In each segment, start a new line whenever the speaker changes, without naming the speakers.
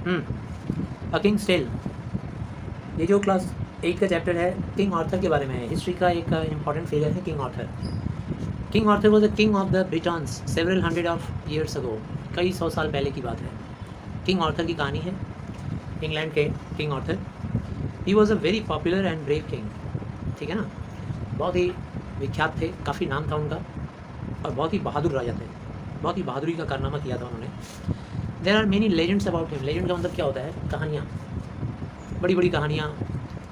अ Kings tell, ये जो class 8 का चैप्टर है किंग आर्थर के बारे में है। हिस्ट्री का एक इम्पॉर्टेंट फिगर है king Arthur. King Arthur was the king of the Britons several hundred of years ago, कई 100 साल पहले की बात है। किंग आर्थर की कहानी है, इंग्लैंड के king Arthur. He was a very popular and brave king, ठीक है ना, बहुत ही विख्यात थे, काफ़ी नाम था उनका, और बहुत ही बहादुर राजा थे, बहुत ही बहादुरी का कारनामा किया था उन्होंने। There are many legends about him. Legend का मतलब क्या होता है? कहानियाँ, बड़ी बड़ी कहानियाँ।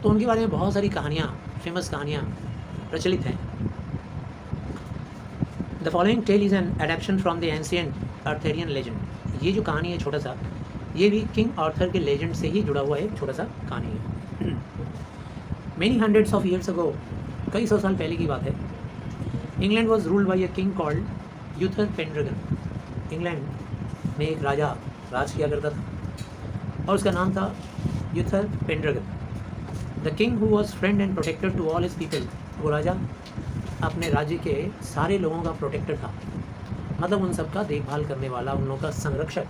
तो उनके बारे में बहुत सारी कहानियाँ, फेमस कहानियाँ प्रचलित हैं। The following tale is an adaptation from the ancient Arthurian legend. ये जो कहानी है छोटा सा, ये भी किंग आर्थर के लेजेंड से ही जुड़ा हुआ एक छोटा सा कहानी है। Many hundreds of years ago, कई 100 साल पहले की बात है, England was ruled by a king called Uther Pendragon. England में एक राजा राज किया करता था और उसका नाम था Uther Pendragon. The king who was friend and protector to all his people. वो राजा अपने राज्य के सारे लोगों का प्रोटेक्टर था, मतलब उन सबका देखभाल करने वाला, उन लोगों का संरक्षक,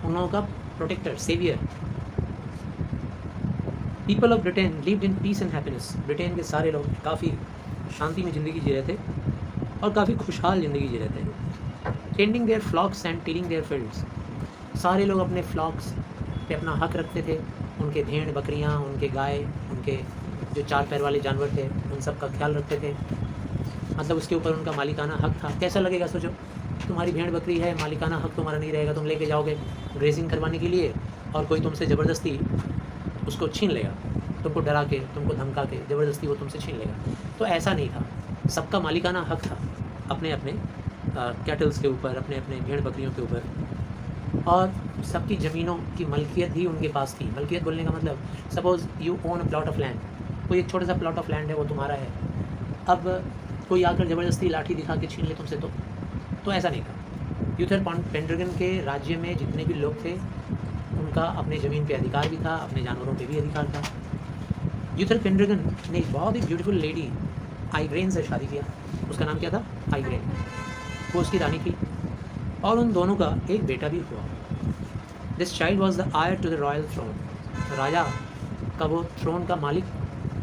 उन लोगों का protector, saviour. People of Britain lived in peace and happiness. Britain के सारे लोग काफ़ी शांति में ज़िंदगी जी रहे थे और काफ़ी खुशहाल ज़िंदगी जी रहे थे। Tending their flocks and tilling their fields. सारे लोग अपने फ्लॉक्स पे अपना हक रखते थे, उनके भेड़ बकरियाँ, उनके गाय, उनके जो 4 पैर वाले जानवर थे, उन सब का ख्याल रखते थे, मतलब उसके ऊपर उनका मालिकाना हक था। कैसा लगेगा सोचो, तुम्हारी भेड़ बकरी है, मालिकाना हक तुम्हारा नहीं रहेगा, तुम लेके जाओगे ग्रेजिंग करवाने के लिए और कोई तुमसे ज़बरदस्ती उसको छीन लेगा, तुमको डरा के, तुमको धमका के ज़बरदस्ती वो तुमसे छीन लेगा। तो ऐसा नहीं था, सबका मालिकाना हक था अपने अपने कैटल्स के ऊपर, अपने अपने भेड़ बकरियों के ऊपर, और सबकी ज़मीनों की मलकियत भी उनके पास थी। मलकियत बोलने का मतलब, suppose you own a plot of land, कोई एक छोटा सा प्लॉट ऑफ लैंड है, वो तुम्हारा है। अब कोई आकर ज़बरदस्ती लाठी दिखा के छीन ले तुमसे, तो ऐसा नहीं था। यूथर पेंड्रगन के राज्य में जितने भी लोग थे, उनका अपने ज़मीन पे अधिकार भी था, अपने जानवरों पे भी अधिकार था। यूथर पेंड्रगन ने एक बहुत ही ब्यूटीफुल लेडी आइग्रेन से शादी किया। उसका नाम क्या था? आइग्रेन। वो उसकी रानी थी और उन दोनों का एक बेटा भी हुआ। This child was the heir to the royal throne. राजा का वो थ्रोन का मालिक,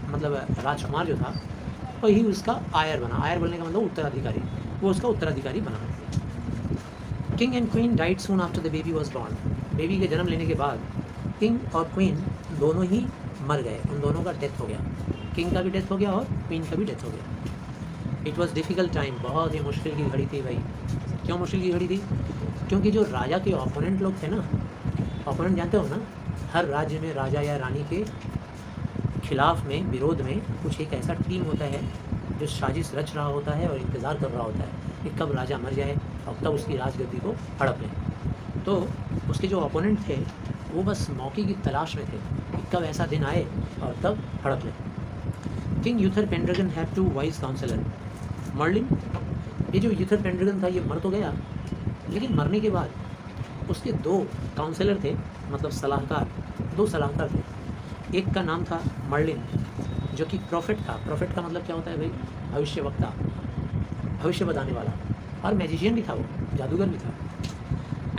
मतलब राजकुमार जो था, वही उसका आयर बना। आयर बोलने का मतलब उत्तराधिकारी, वो उसका उत्तराधिकारी बना। King and queen died soon after the baby was born. Baby के जन्म लेने के बाद किंग और क्वीन दोनों ही मर गए, उन दोनों का डेथ हो गया। किंग का भी डेथ हो गया और क्वीन का भी डेथ हो गया। इट वॉज डिफ़िकल्ट टाइम, बहुत ही मुश्किल की घड़ी थी भाई। क्यों मुश्किल की घड़ी थी? क्योंकि जो राजा के ओपोनेंट लोग थे ना, ओपोनेंट जानते हो ना, हर राज्य में राजा या रानी के खिलाफ में, विरोध में कुछ एक ऐसा टीम होता है जो साजिश रच रहा होता है और इंतज़ार कर रहा होता है कि कब राजा मर जाए और तब उसकी राजगद्दी को हड़प लें। तो उसके जो ओपोनेंट थे वो बस मौके की तलाश में थे कि कब ऐसा दिन आए और तब हड़प लें। King Uther Pendragon have two wise counsellor. Merlin, ये जो यूथर पेंड्रगन था ये मर तो गया, लेकिन मरने के बाद उसके 2 काउंसलर थे, मतलब सलाहकार, 2 सलाहकार थे। एक का नाम था मर्लिन, जो कि प्रॉफिट था। प्रॉफिट का मतलब क्या होता है भाई? भविष्यवक्ता, भविष्य बताने वाला, और मैजिशियन भी था, वो जादूगर भी था।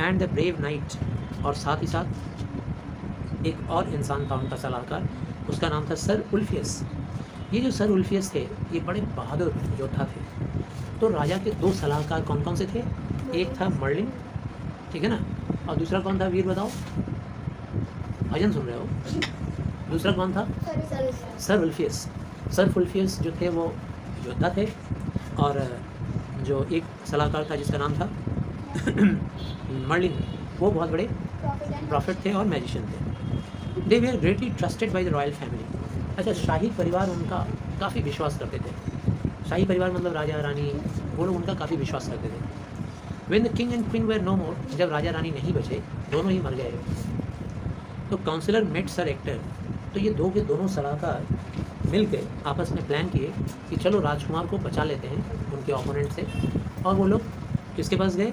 एंड द ब्रेव नाइट, और साथ ही साथ एक और इंसान था उनका सलाहकार, उसका नाम था सर उल्फियस। ये जो सर उल्फियस थे ये बड़े बहादुर योद्धा थे। तो राजा के 2 सलाहकार कौन कौन से थे? एक था मर्लिन, ठीक है ना, और दूसरा कौन था वीर बताओ? भजन सुन रहे हो? दूसरा कौन था? सर उल्फियस। सर उल्फियस जो थे वो योद्धा थे, और जो एक सलाहकार था जिसका नाम था मर्लिन, वो बहुत बड़े प्रॉफिट थे और मैजिशियन थे। They were greatly trusted by the royal family. अच्छा, शाही परिवार उनका काफ़ी विश्वास करते थे। शाही परिवार मतलब राजा रानी, वो लोग उनका काफ़ी विश्वास करते थे। When the king and queen were no more, जब राजा रानी नहीं बचे, दोनों ही मर गए, तो काउंसलर मेट सर एक्टर। तो ये 2 के दोनों सलाहकार मिल के आपस में प्लान किए कि चलो राजकुमार को बचा लेते हैं उनके ओपोनेंट से। और वो लोग किसके पास गए?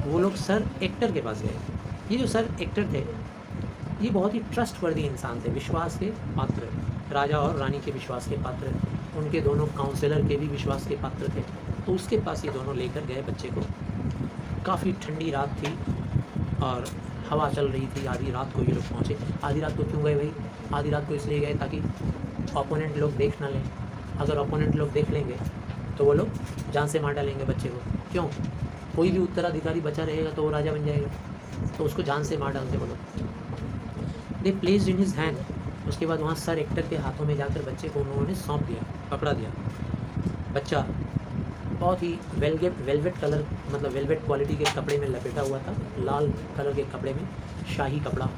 वो लोग सर एक्टर के पास गए। ये जो सर एक्टर थे ये बहुत ही ट्रस्टवर्दी इंसान थे, विश्वास के पात्र, राजा और रानी के विश्वास के पात्र, उनके दोनों काउंसलर के भी विश्वास के पात्र थे। तो उसके पास ये दोनों लेकर गए बच्चे को। काफ़ी ठंडी रात थी और हवा चल रही थी, आधी रात को ये लोग पहुँचे। आधी रात को क्यों गए भाई? आधी रात को इसलिए गए ताकि ओपोनेंट लोग देख ना लें। अगर ओपोनेंट लोग देख लेंगे तो वो लोग जान से मार डालेंगे बच्चे को। क्यों? कोई भी उत्तराधिकारी बचा रहेगा तो वो राजा बन जाएगा, तो उसको जान से मार डालते वो लोग। दे प्लेस्ड इन हिज हैंड, उसके बाद वहाँ सर एक्टर के हाथों में जाकर बच्चे को उन्होंने सौंप दिया, पकड़ा दिया। बच्चा बहुत ही वेलवेट कलर, मतलब वेलवेट क्वालिटी के कपड़े में लपेटा हुआ था, लाल कलर के कपड़े में, शाही कपड़ा,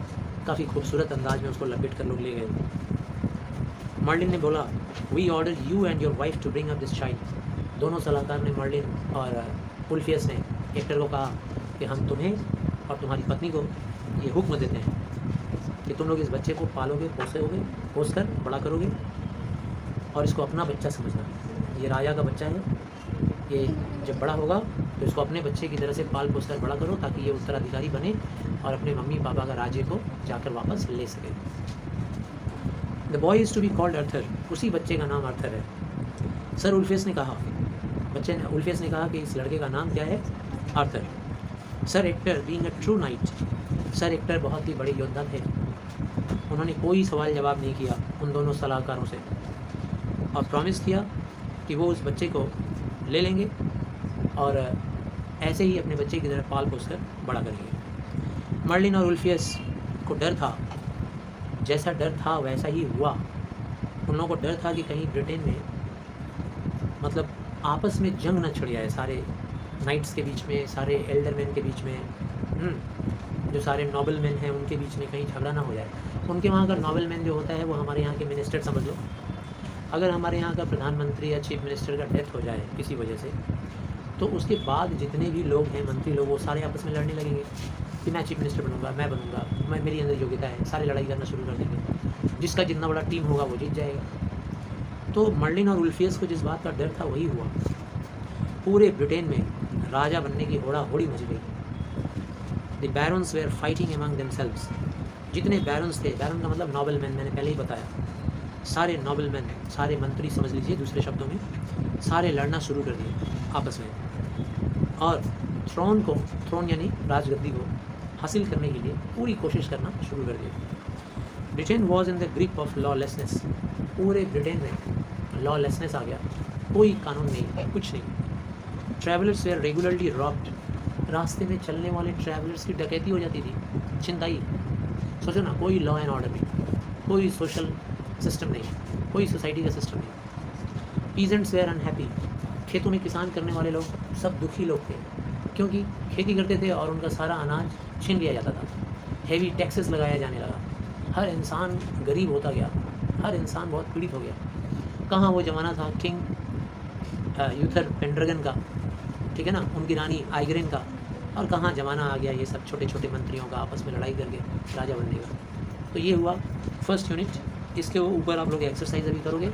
काफ़ी खूबसूरत अंदाज में उसको लपेट कर लोग ले गए। मर्लिन ने बोला, we order you and your wife to bring up this child. दोनों सलाहकार ने, मर्लिन और उल्फियस ने एक्टर को कहा कि हम तुम्हें और तुम्हारी पत्नी को ये हुक्म देते हैं कि तुम लोग इस बच्चे को पालोगे, पोस कर बड़ा करोगे और इसको अपना बच्चा समझना। ये राजा का बच्चा है, ये जब बड़ा होगा तो इसको अपने बच्चे की तरह से पाल पोस कर बड़ा करो ताकि ये उत्तराधिकारी बने और अपने मम्मी पापा का राज्य को जाकर वापस ले सके। The boy is to be called Arthur, उसी बच्चे का नाम अर्थर है। सर उल्फियस ने कहा, उल्फियस ने कहा कि इस लड़के का नाम क्या है? Arthur. Sir actor being a true night, sir actor बहुत ही बड़े योद्धा थे। उन्होंने कोई सवाल जवाब नहीं किया उन दोनों सलाहकारों से और प्रॉमिस किया कि वो उस बच्चे को ले लेंगे और ऐसे ही अपने बच्चे की तरह पाल पोस कर बड़ा करेंगे। मर्लिन और उल्फियस को डर था, जैसा डर था वैसा ही हुआ। उन लोगों को डर था कि कहीं ब्रिटेन में मतलब आपस में जंग न छिड़ जाए, सारे नाइट्स के बीच में, सारे एल्डरमैन के बीच में, जो सारे नोबल मैन हैं उनके बीच में कहीं झगड़ा ना हो जाए। उनके वहाँ का नोबल मैन जो होता है वो हमारे यहाँ के मिनिस्टर समझ लो। अगर हमारे यहाँ का प्रधानमंत्री या चीफ मिनिस्टर का डेथ हो जाए किसी वजह से, तो उसके बाद जितने भी लोग हैं, मंत्री लोग, वो सारे आपस में लड़ने लगेंगे कि मैं चीफ मिनिस्टर बनूंगा, मैं बनूंगा, मैं, मेरी अंदर योग्यता है, सारे लड़ाई करना शुरू कर देंगे। जिसका जितना बड़ा टीम होगा वो जीत जाएगा। तो मर्लिन और उल्फियस को जिस बात का डर था वही हुआ। पूरे ब्रिटेन में राजा बनने की होड़ा होड़ी मच गई। The barons where fighting among themselves. जितने बैरन्स थे, बैरन का मतलब नोबल मैन, मैंने पहले ही बताया, सारे नोबल मैन, सारे मंत्री समझ लीजिए, दूसरे शब्दों में सारे लड़ना शुरू कर दिए आपस में और थ्रोन यानी राजगद्दी को हासिल करने के लिए पूरी कोशिश करना शुरू कर दी। Britain was in the grip of lawlessness. पूरे ब्रिटेन में लॉलेसनेस आ गया, कोई कानून नहीं, कुछ नहीं। Travellers were regularly robbed. रास्ते में चलने वाले ट्रैवलर्स की डकैती हो जाती थी, छिनताई। सोचो ना, कोई लॉ एंड ऑर्डर नहीं, कोई सोशल सिस्टम नहीं, कोई सोसाइटी का सिस्टम नहीं। Peasants were unhappy. खेतों में किसान करने वाले लोग सब दुखी लोग थे, क्योंकि खेती करते थे और उनका सारा अनाज छीन लिया जाता था। हेवी टैक्सेस लगाया जाने लगा, हर इंसान गरीब होता गया, हर इंसान बहुत पीड़ित हो गया। कहाँ वो ज़माना था किंग यूथर पेंड्रगन का, ठीक है ना, उनकी रानी आइग्रेन का, और कहाँ ज़माना आ गया ये सब छोटे छोटे मंत्रियों का आपस में लड़ाई करके राजा बनने का। तो ये हुआ फर्स्ट यूनिट। इसके ऊपर आप लोग एक्सरसाइज अभी करोगे।